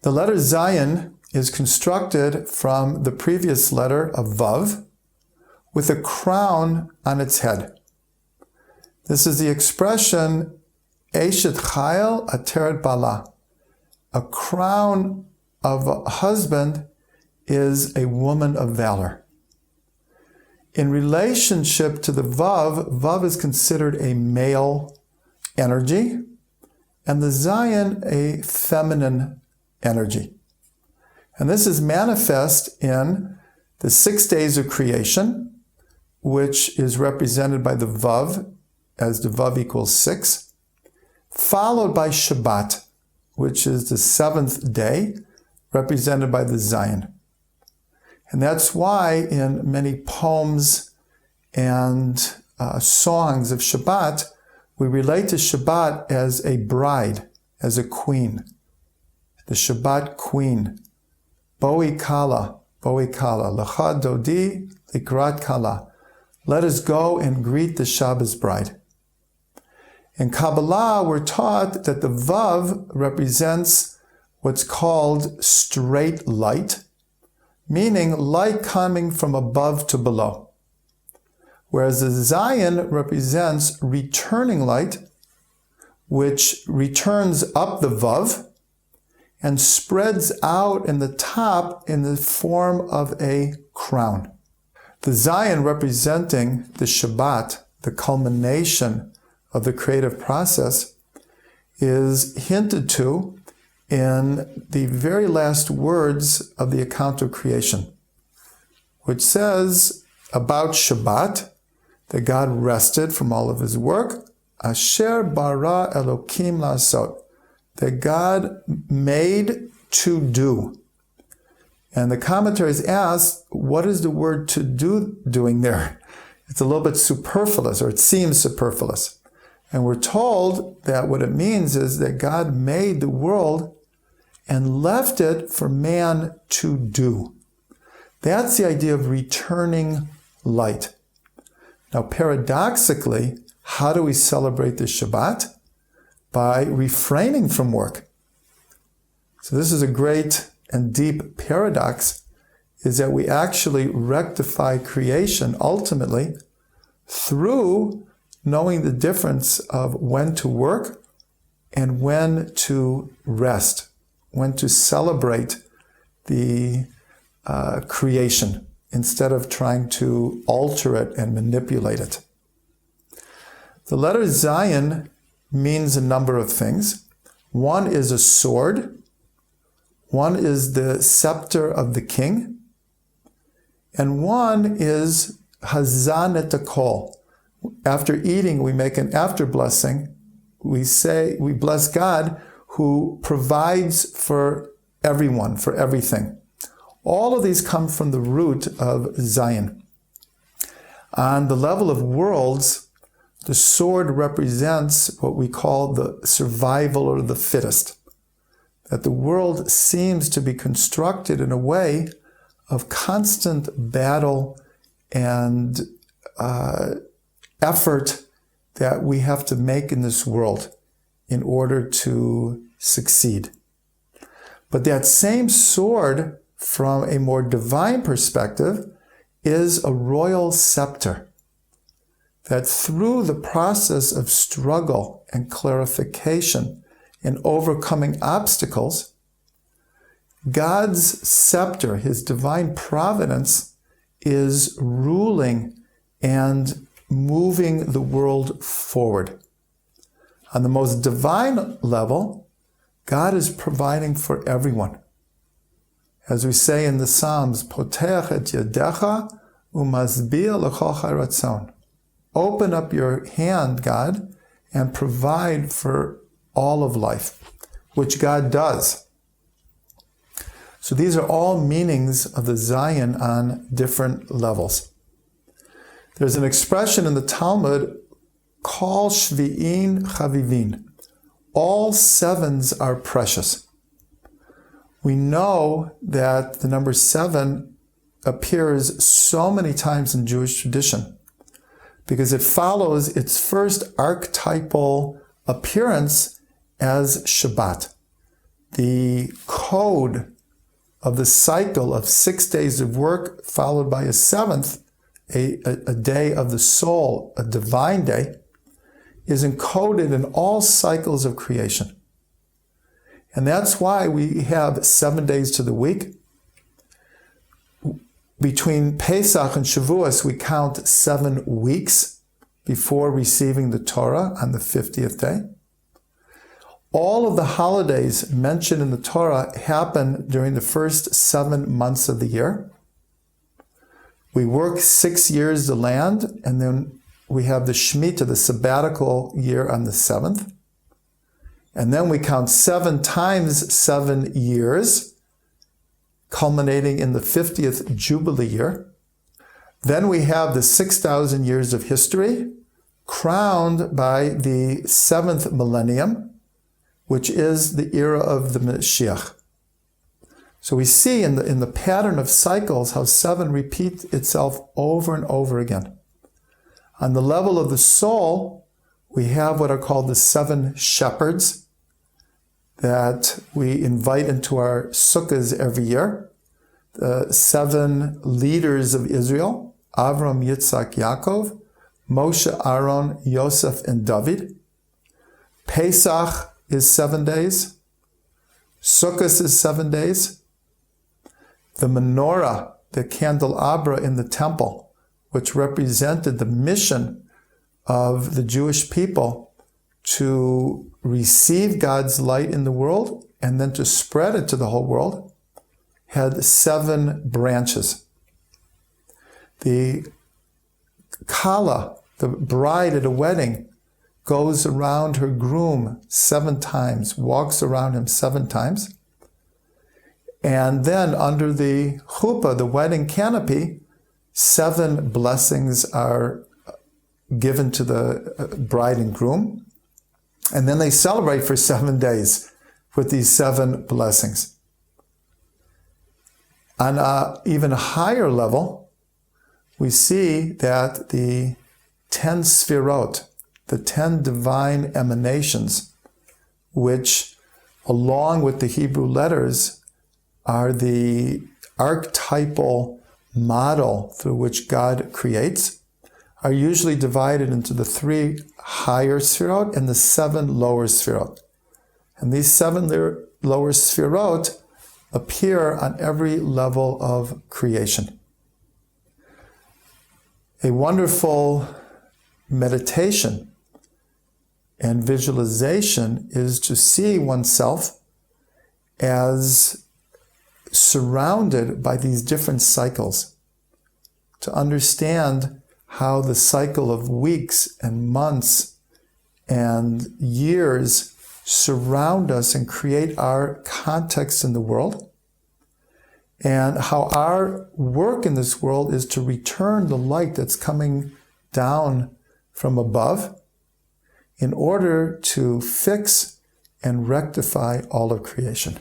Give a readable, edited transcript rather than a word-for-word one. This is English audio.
The letter Zayin is constructed from the previous letter of Vav with a crown on its head. This is the expression Eshet Chayil Ateret Bala. A crown of a husband is a woman of valor. In relationship to the Vav, Vav is considered a male energy, and the Zayin a feminine energy. And this is manifest in the 6 days of creation, which is represented by the Vav, as the Vav equals 6, followed by Shabbat, which is the 7th day, represented by the Zayin. And that's why in many poems and songs of Shabbat, we relate to Shabbat as a bride, as a queen. The Shabbat queen. Boi kala, lecha dodi likrat kala. Let us go and greet the Shabbos bride. In Kabbalah, we're taught that the Vav represents what's called straight light, meaning light coming from above to below. Whereas the Zayin represents returning light, which returns up the Vav and spreads out in the top in the form of a crown. The Zayin representing the Shabbat, the culmination of the creative process, is hinted to in the very last words of the account of creation, which says about Shabbat that God rested from all of his work, Asher bara Elokim lasot, that God made to do. And the commentaries ask, what is the word to do doing there? It's a little bit superfluous, or it seems superfluous. And we're told that what it means is that God made the world and left it for man to do. That's the idea of returning light. Now, paradoxically, how do we celebrate the Shabbat? By refraining from work. So this is a great and deep paradox, is that we actually rectify creation ultimately through knowing the difference of when to work and when to rest, when to celebrate the creation instead of trying to alter it and manipulate it. The letter Zayin means a number of things. One is a sword. One is the scepter of the king. And one is Hazan et Kol. After eating, we make an after blessing. We say, we bless God who provides for everyone, for everything. All of these come from the root of Zayin. On the level of worlds, the sword represents what we call the survival or the fittest. That the world seems to be constructed in a way of constant battle and effort that we have to make in this world in order to succeed. But that same sword, from a more divine perspective, is a royal scepter. That through the process of struggle and clarification and overcoming obstacles, God's scepter, his divine providence, is ruling and moving the world forward. On the most divine level, God is providing for everyone. As we say in the Psalms, Poteach et yadecha umasbia l'chol chayratzon. Open up your hand, God, and provide for all of life, which God does. So these are all meanings of the Zayin on different levels. There's an expression in the Talmud, Kol Shvi'in Chavivin. All sevens are precious. We know that the number 7 appears so many times in Jewish tradition because it follows its first archetypal appearance as Shabbat. the code of the cycle of 6 days of work followed by a seventh, a day of the soul, a divine day, is encoded in all cycles of creation. And that's why we have 7 days to the week. Between Pesach and Shavuos, we count 7 weeks before receiving the Torah on the 50th day. All of the holidays mentioned in the Torah happen during the first 7 months of the year. We work 6 years the land, and then we have the Shemitah, the sabbatical year, on the 7th. And then we count 7 times 7 years, culminating in the 50th Jubilee year. Then we have the 6,000 years of history, crowned by the 7th millennium, which is the era of the Mashiach. So we see in the pattern of cycles how 7 repeats itself over and over again. On the level of the soul, we have what are called the 7 shepherds that we invite into our sukkahs every year. The 7 leaders of Israel, Avraham, Yitzchak, Yaakov, Moshe, Aaron, Yosef, and David. Pesach is 7 days. Sukkot is 7 days. The menorah, the candelabra in the temple, which represented the mission of the Jewish people to receive God's light in the world and then to spread it to the whole world, had 7 branches. The Kala, the bride at a wedding, goes around her groom 7 times, walks around him 7 times. And then under the chuppah, the wedding canopy, 7 blessings are given to the bride and groom. And then they celebrate for 7 days with these 7 blessings. On an even higher level, we see that the 10 sfirot, the 10 divine emanations, which, along with the Hebrew letters, are the archetypal model through which God creates, are usually divided into the 3 higher sfirot and the 7 lower sfirot. And these 7 lower sfirot appear on every level of creation. A wonderful meditation and visualization is to see oneself as surrounded by these different cycles, to understand how the cycle of weeks and months and years surround us and create our context in the world, and how our work in this world is to return the light that's coming down from above in order to fix and rectify all of creation.